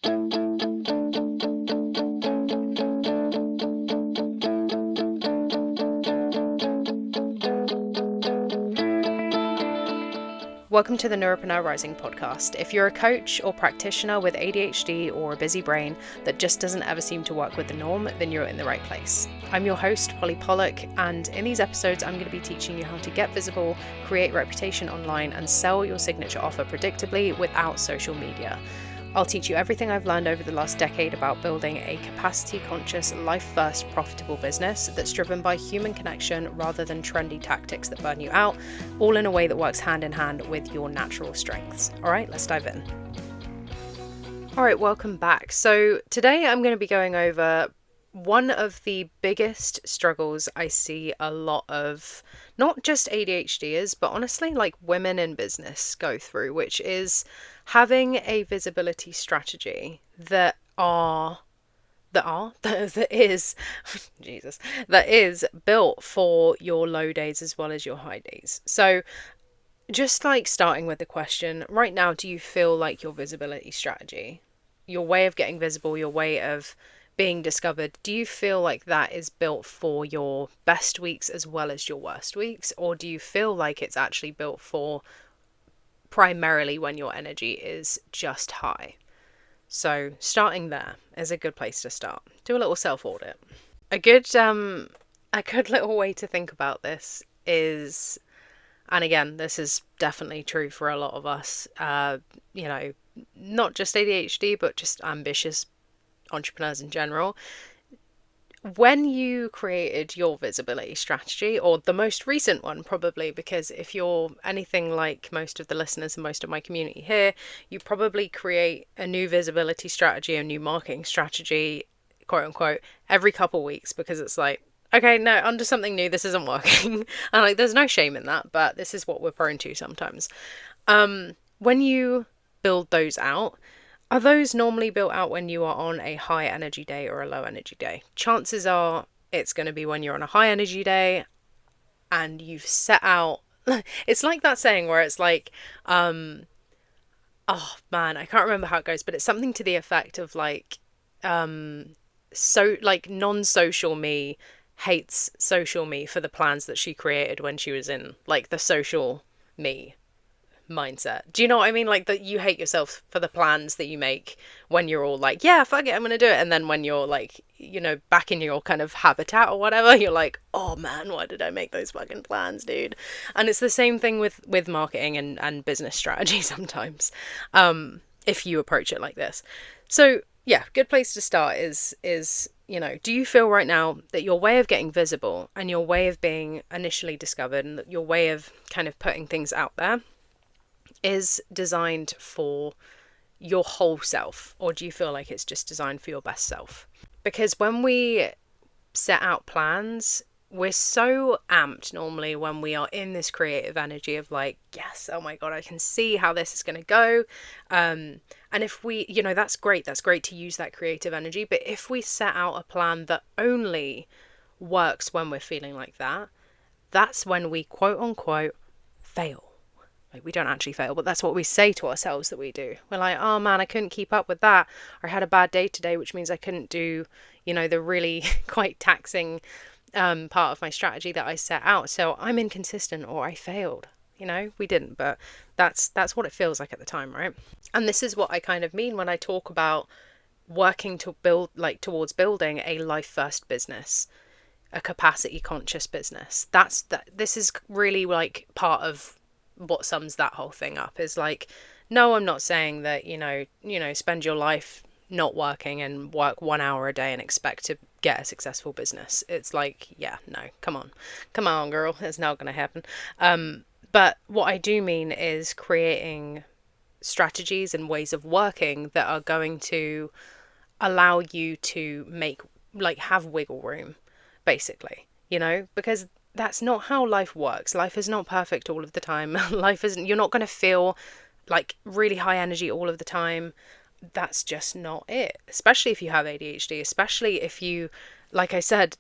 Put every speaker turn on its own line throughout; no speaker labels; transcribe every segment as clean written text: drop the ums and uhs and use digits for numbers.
Welcome to the Neuropreneur Rising podcast. If you're a coach or practitioner with ADHD or a busy brain that just doesn't ever seem to work with the norm, then you're in the right place. I'm your host, Polly Pollock, and in these episodes, I'm going to be teaching you how to get visible, create reputation online, and sell your signature offer predictably without social media. I'll teach you everything I've learned over the last decade about building a capacity-conscious, life-first, profitable business that's driven by human connection rather than trendy tactics that burn you out, all in a way that works hand in hand with your natural strengths. All right, let's dive in. All right, welcome back. So today I'm going to be going over one of the biggest struggles I see a lot of not just ADHDers, but honestly, like women in business go through, which is having a visibility strategy that is built for your low days as well as your high days. So just like starting with the question, right now, do you feel like your visibility strategy, your way of getting visible, your way of being discovered, do you feel like that is built for your best weeks as well as your worst weeks? Or do you feel like it's actually built for primarily when your energy is just high? So starting there is a good place to start. Do a little self-audit. A good little way to think about this is, and again, this is definitely true for a lot of us, not just ADHD, but just ambitious entrepreneurs in general. When you created your visibility strategy, or the most recent one probably, because if you're anything like most of the listeners and most of my community here, you probably create a new visibility strategy, a new marketing strategy, quote unquote, every couple weeks, because it's like, okay, no, under something new, this isn't working. And like, there's no shame in that, but this is what we're prone to sometimes. When you build those out, are those normally built out when you are on a high energy day or a low energy day? Chances are it's going to be when you're on a high energy day and you've set out. It's like that saying where it's like, oh man, I can't remember how it goes, but it's something to the effect of like, so like non-social me hates social me for the plans that she created when she was in like the social me mindset. Do you know what I mean? Like that you hate yourself for the plans that you make when you're all like, yeah, fuck it, I'm gonna do it. And then when you're like, back in your kind of habitat or whatever, you're like, oh man, why did I make those fucking plans, dude? And it's the same thing with marketing and business strategy sometimes, if you approach it like this. So yeah, good place to start is do you feel right now that your way of getting visible and your way of being initially discovered and your way of kind of putting things out there is designed for your whole self, or do you feel like it's just designed for your best self? Because when we set out plans, we're so amped normally when we are in this creative energy of like, yes, oh my God, I can see how this is going to go. And if we, that's great to use that creative energy. But if we set out a plan that only works when we're feeling like that, that's when we quote unquote fail. Like, we don't actually fail, but that's what we say to ourselves that we do. We're like, oh man, I couldn't keep up with that. Or I had a bad day today, which means I couldn't do, the really quite taxing part of my strategy that I set out. So I'm inconsistent, or I failed. We didn't, but that's what it feels like at the time, right? And this is what I kind of mean when I talk about working to build, like towards building a life first business, a capacity conscious business. This is really like part of what sums that whole thing up. Is like, no, I'm not saying that, spend your life not working and work 1 hour a day and expect to get a successful business. It's like, yeah, no, come on, girl, it's not going to happen. But what I do mean is creating strategies and ways of working that are going to allow you to have wiggle room, basically, because that's not how life works. Life is not perfect all of the time. You're not going to feel like really high energy all of the time. That's just not it. Especially if you have ADHD, especially if you, like I said,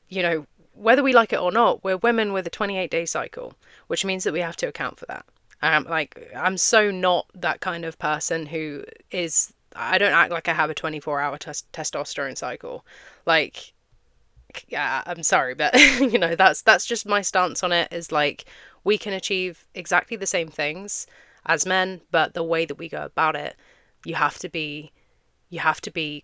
whether we like it or not, we're women with a 28-day cycle, which means that we have to account for that. I'm so not that kind of person who is I don't act like I have a 24-hour testosterone cycle. Like, yeah, I'm sorry, but you know, that's just my stance on it, is like, we can achieve exactly the same things as men, but the way that we go about it, you have to be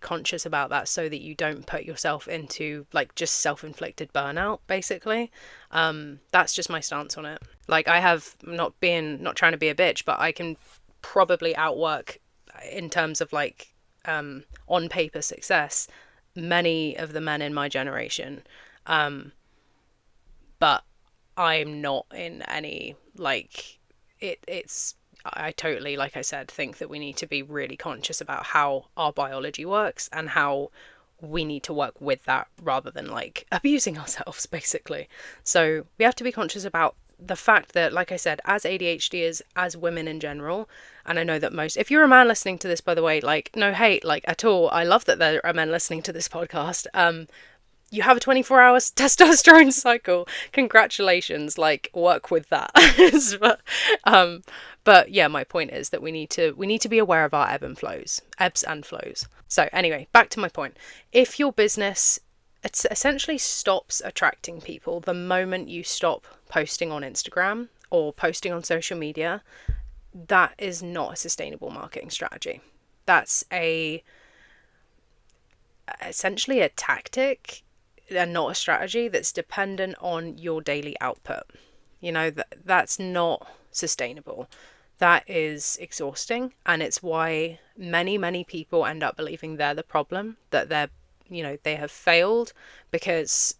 conscious about that, so that you don't put yourself into like just self-inflicted burnout, basically. That's just my stance on it. Like, I have, not trying to be a bitch, but I can probably outwork, in terms of like on paper success, many of the men in my generation. But I'm not in any, like, it's I totally, like I said, think that we need to be really conscious about how our biology works, and how we need to work with that, rather than like abusing ourselves, basically. So we have to be conscious about the fact that, like I said, as ADHDers, as women in general, and I know that most, if you're a man listening to this, by the way, like, no hate, like, at all, I love that there are men listening to this podcast. You have a 24 hours testosterone cycle. Congratulations, like, work with that. But yeah, my point is that we need to be aware of our ebbs and flows. So anyway, back to my point. If your business, it essentially stops attracting people the moment you stop posting on Instagram or posting on social media, that is not a sustainable marketing strategy. That's essentially a tactic and not a strategy that's dependent on your daily output. You know, that's not sustainable. That is exhausting, and it's why many people end up believing they're the problem, that they have failed because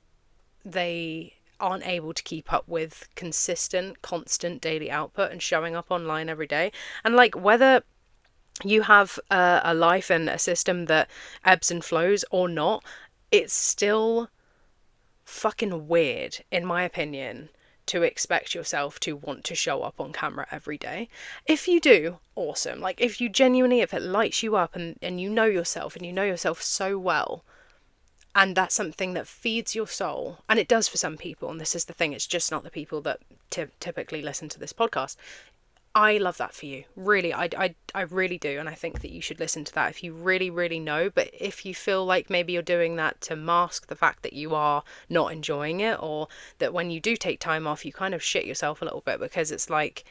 they aren't able to keep up with constant daily output and showing up online every day. And like, whether you have a life and a system that ebbs and flows or not, it's still fucking weird, in my opinion, to expect yourself to want to show up on camera every day. If you do, awesome. Like, if you genuinely, if it lights you up, and you know yourself, and you know yourself so well, and that's something that feeds your soul, and it does for some people, and this is the thing, it's just not the people that typically listen to this podcast. I love that for you. Really, I really do. And I think that you should listen to that if you really, really know. But if you feel like maybe you're doing that to mask the fact that you are not enjoying it, or that when you do take time off, you kind of shit yourself a little bit, because it's like,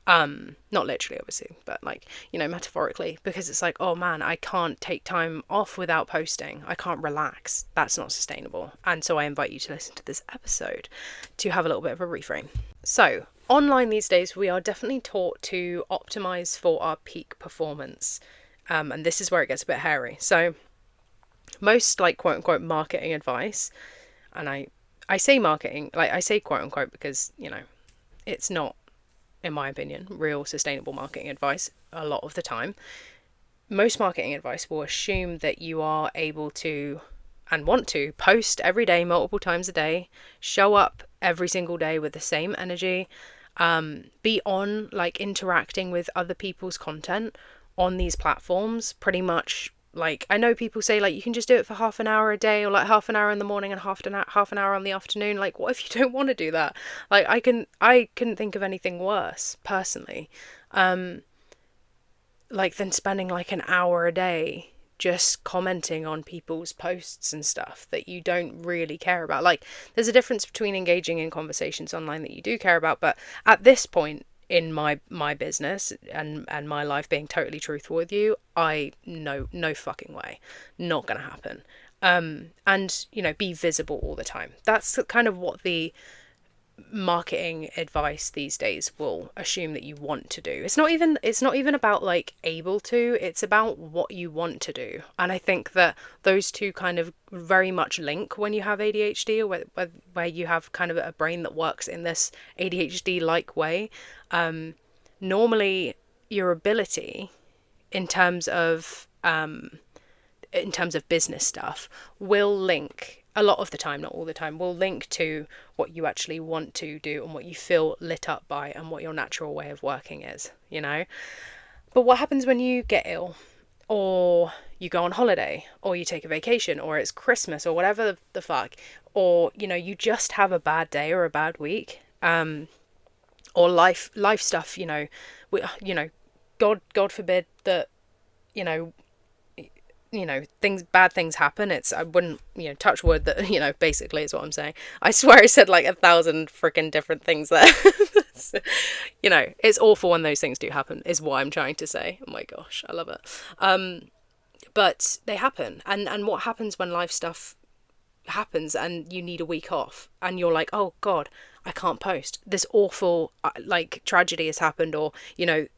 not literally, obviously, but like, you know, metaphorically, because it's like, oh man, I can't take time off without posting. I can't relax. That's not sustainable. And so I invite you to listen to this episode to have a little bit of a reframe. So, online these days, we are definitely taught to optimize for our peak performance. And this is where it gets a bit hairy. So most, like, quote unquote marketing advice, and I say marketing, like, I say quote unquote because, you know, it's not, in my opinion, real sustainable marketing advice a lot of the time. Most marketing advice will assume that you are able to and want to post every day, multiple times a day, show up every single day with the same energy, be on, like, interacting with other people's content on these platforms pretty much. Like, I know people say, like, you can just do it for half an hour a day, or like half an hour in the morning and half an hour in the afternoon. Like, what if you don't want to do that? Like, I couldn't think of anything worse, personally, like, than spending like an hour a day just commenting on people's posts and stuff that you don't really care about. Like, there's a difference between engaging in conversations online that you do care about, but at this point in my business and my life, being totally truthful with you, I no fucking way, not gonna happen. And, you know, be visible all the time. That's kind of what the marketing advice these days will assume that you want to do. It's not even about, like, able to, it's about what you want to do. And I think that those two kind of very much link when you have ADHD, or where you have kind of a brain that works in this ADHD like way. Normally your ability in terms of business stuff will link, a lot of the time, not all the time, will link to what you actually want to do and what you feel lit up by and what your natural way of working is, you know? But what happens when you get ill, or you go on holiday, or you take a vacation, or it's Christmas, or whatever the fuck, or, you know, you just have a bad day or a bad week, or life stuff, you know, God forbid that, you know, bad things happen. I wouldn't, touch wood that, basically is what I'm saying. I swear I said like 1,000 freaking different things there. So, it's awful when those things do happen, is what I'm trying to say. Oh my gosh, I love it. But they happen. And what happens when life stuff happens and you need a week off and you're like, oh God, I can't post. This awful tragedy has happened, or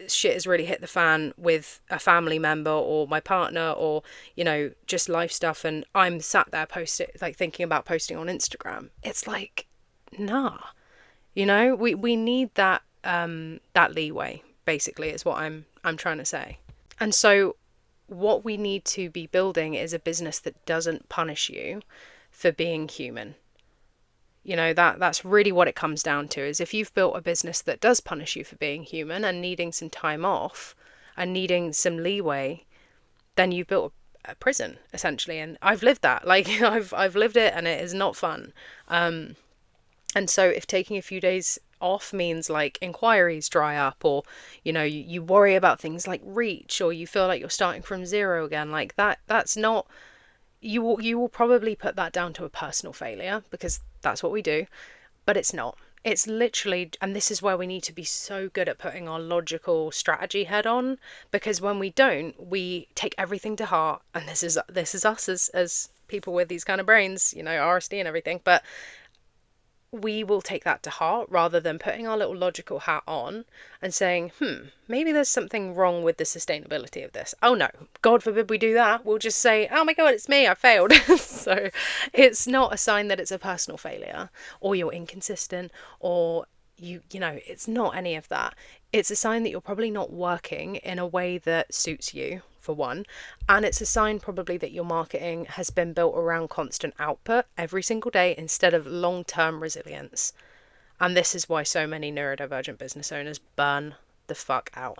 shit has really hit the fan with a family member or my partner, or just life stuff, and I'm sat there thinking about posting on Instagram. It's like, nah, we need that that leeway, basically, is what I'm trying to say. And so what we need to be building is a business that doesn't punish you for being human. That's really what it comes down to, is if you've built a business that does punish you for being human and needing some time off and needing some leeway, then you've built a prison, essentially. And I've lived that. I've lived it, and it is not fun. And so if taking a few days off means inquiries dry up, or you worry about things like reach, or you feel like you're starting from zero again, that's not, you will probably put that down to a personal failure, because that's what we do, but it's not. It's literally, and this is where we need to be so good at putting our logical strategy head on, because when we don't, we take everything to heart. And this is us as people with these kind of brains, RSD and everything, but we will take that to heart rather than putting our little logical hat on and saying, maybe there's something wrong with the sustainability of this. Oh no, God forbid we do that. We'll just say, oh my God, it's me, I failed. So it's not a sign that it's a personal failure, or you're inconsistent, or it's not any of that. It's a sign that you're probably not working in a way that suits you, for one, and it's a sign probably that your marketing has been built around constant output every single day instead of long-term resilience. And this is why so many neurodivergent business owners burn the fuck out.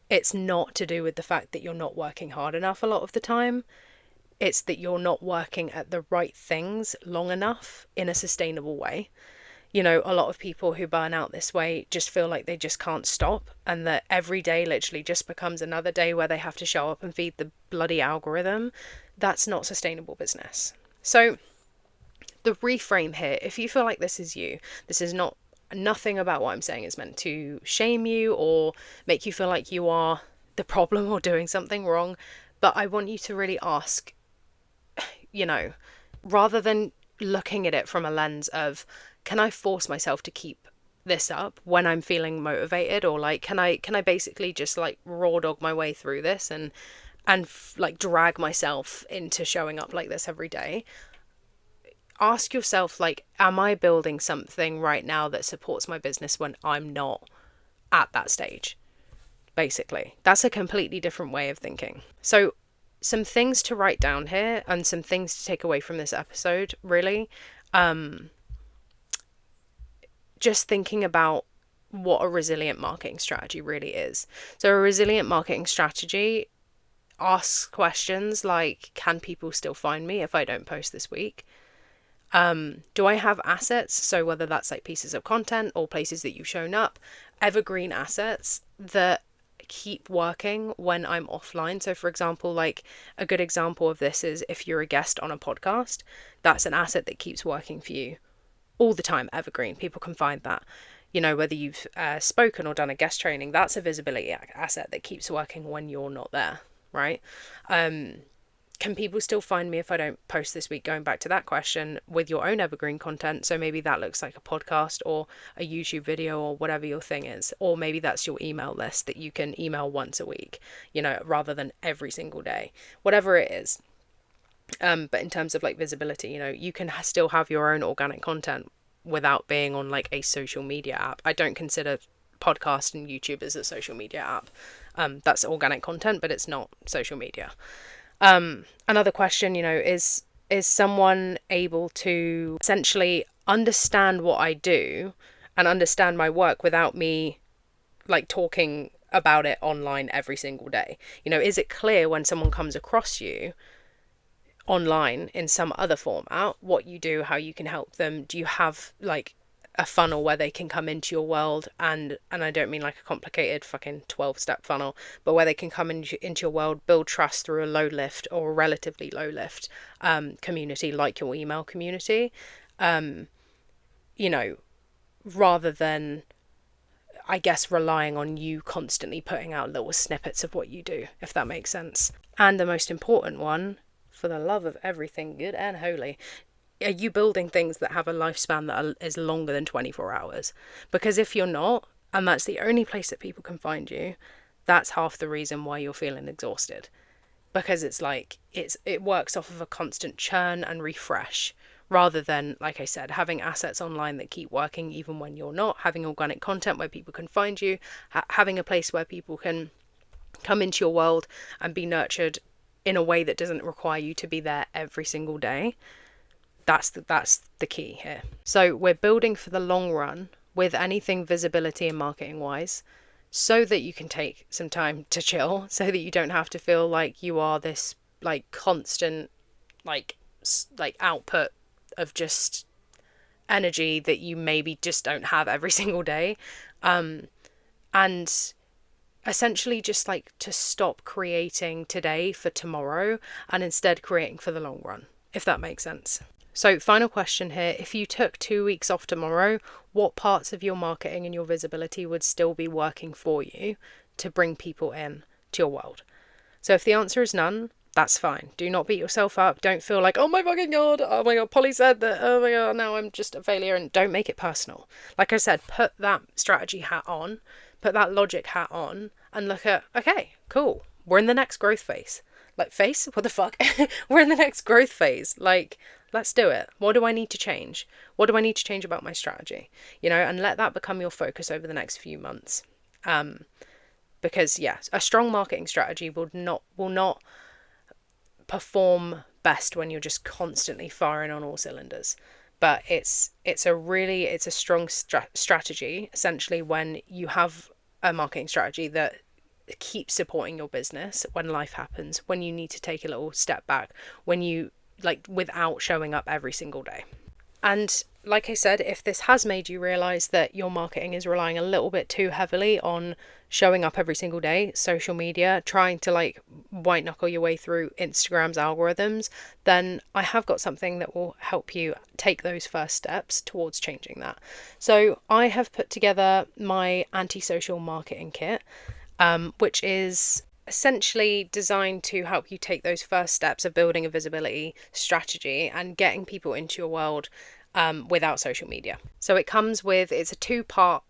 It's not to do with the fact that you're not working hard enough a lot of the time. It's that you're not working at the right things long enough in a sustainable way. A lot of people who burn out this way just feel like they just can't stop, and that every day literally just becomes another day where they have to show up and feed the bloody algorithm. That's not sustainable business. So the reframe here, if you feel like this is you, this is nothing about what I'm saying is meant to shame you or make you feel like you are the problem or doing something wrong, but I want you to really ask, rather than looking at it from a lens of, can I force myself to keep this up when I'm feeling motivated, or can I basically just raw dog my way through this and drag myself into showing up like this every day? Ask yourself, am I building something right now that supports my business when I'm not at that stage? Basically, that's a completely different way of thinking. So some things to write down here and some things to take away from this episode, really. Just thinking about what a resilient marketing strategy really is. So a resilient marketing strategy asks questions like, can people still find me if I don't post this week? Do I have assets? So whether that's pieces of content or places that you've shown up, evergreen assets that keep working when I'm offline. So for example, a good example of this is if you're a guest on a podcast, that's an asset that keeps working for you all the time, evergreen. People can find that. Whether you've spoken or done a guest training, that's a visibility asset that keeps working when you're not there, right? Can people still find me if I don't post this week? Going back to that question with your own evergreen content. So maybe that looks like a podcast or a YouTube video or whatever your thing is. Or maybe that's your email list that you can email once a week, rather than every single day, whatever it is. But in terms of visibility, you can still have your own organic content without being on a social media app. I don't consider podcast and YouTube as a social media app. That's organic content, but it's not social media. Another question, is someone able to essentially understand what I do and understand my work without me talking about it online every single day? Is it clear when someone comes across you online in some other format what you do, how you can help them? Do you have a funnel where they can come into your world, and I don't mean like a complicated fucking 12-step funnel, but where they can come into your world, build trust through a low lift or a relatively low lift community like your email community, you know, rather than, I guess, relying on you constantly putting out little snippets of what you do, if that makes sense. And the most important one, for the love of everything good and holy, are you building things that have a lifespan that is longer than 24 hours? Because if you're not, and that's the only place that people can find you, that's half the reason why you're feeling exhausted. Because it's like, it works off of a constant churn and refresh, rather than, like I said, having assets online that keep working even when you're not, having organic content where people can find you, having a place where people can come into your world and be nurtured in a way that doesn't require you to be there every single day. That's the key here. So we're building for the long run with anything visibility and marketing wise, so that you can take some time to chill, so that you don't have to feel like you are this like constant like output of just energy that you maybe just don't have every single day, and essentially just like to stop creating today for tomorrow and instead creating for the long run, if that makes sense. So final question here, if you took 2 weeks off tomorrow, what parts of your marketing and your visibility would still be working for you to bring people in to your world? So if the answer is none, that's fine. Do not beat yourself up. Don't feel like, oh my fucking God, Polly said that, oh my God, now I'm just a failure. And don't make it personal. Like I said, put that strategy hat on, put that logic hat on, and look at, okay, cool, we're in the next growth phase. Like, what the fuck? We're in the next growth phase. Like, let's do it. What do I need to change? What do I need to change about my strategy? You know, and let that become your focus over the next few months. Because yeah, a strong marketing strategy will not perform best when you're just constantly firing on all cylinders. But it's a strong strategy, essentially, when you have a marketing strategy that keeps supporting your business when life happens, when you need to take a little step back, when you without showing up every single day. And like I said, if this has made you realize that your marketing is relying a little bit too heavily on showing up every single day, social media, trying to white knuckle your way through Instagram's algorithms, then I have got something that will help you take those first steps towards changing that. So I have put together my anti-social marketing kit, which is essentially designed to help you take those first steps of building a visibility strategy and getting people into your world without social media. So it's a 2-part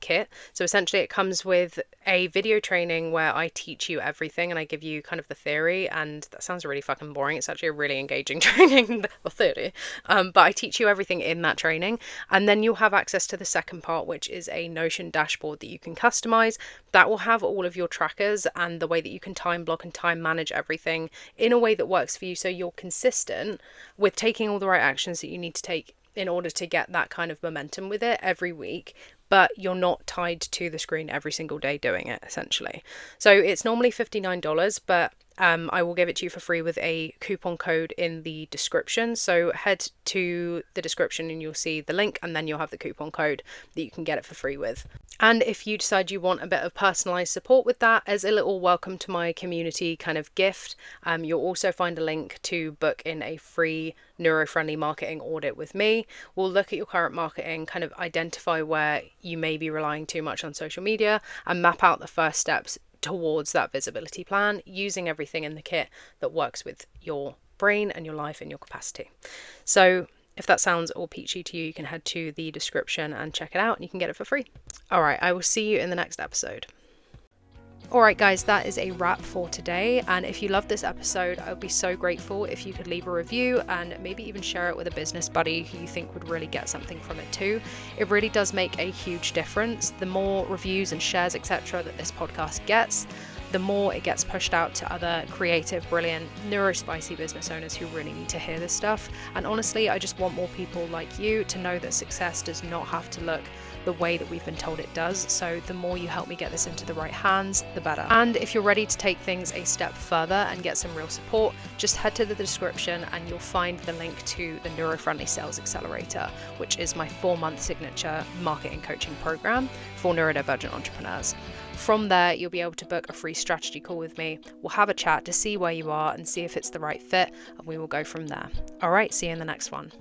kit. So essentially it comes with a video training where I teach you everything and I give you kind of the theory, and that sounds really fucking boring. It's actually a really engaging training, the theory. But I teach you everything in that training, and then you'll have access to the second part, which is a Notion dashboard that you can customize. That will have all of your trackers and the way that you can time block and time manage everything in a way that works for you, so you're consistent with taking all the right actions that you need to take in order to get that kind of momentum with it every week, but you're not tied to the screen every single day doing it, essentially. So it's normally $59, but I will give it to you for free with a coupon code in the description. So head to the description and you'll see the link, and then you'll have the coupon code that you can get it for free with. And if you decide you want a bit of personalized support with that as a little welcome to my community kind of gift, you'll also find a link to book in a free neuro-friendly marketing audit with me. We'll look at your current marketing, kind of identify where you may be relying too much on social media, and map out the first steps towards that visibility plan, using everything in the kit that works with your brain and your life and your capacity. So if that sounds all peachy to you, you can head to the description and check it out, and you can get it for free. All right, I will see you in the next episode. Alright guys, that is a wrap for today, and if you loved this episode, I would be so grateful if you could leave a review and maybe even share it with a business buddy who you think would really get something from it too. It really does make a huge difference. The more reviews and shares, etc. that this podcast gets, the more it gets pushed out to other creative, brilliant, neurospicy business owners who really need to hear this stuff. And honestly, I just want more people like you to know that success does not have to look the way that we've been told it does. So the more you help me get this into the right hands, the better. And if you're ready to take things a step further and get some real support, just head to the description and you'll find the link to the Neuro-Friendly Sales Accelerator, which is my 4-month signature marketing coaching program for neurodivergent entrepreneurs. From there, you'll be able to book a free strategy call with me. We'll have a chat to see where you are and see if it's the right fit, and we will go from there. All right, see you in the next one.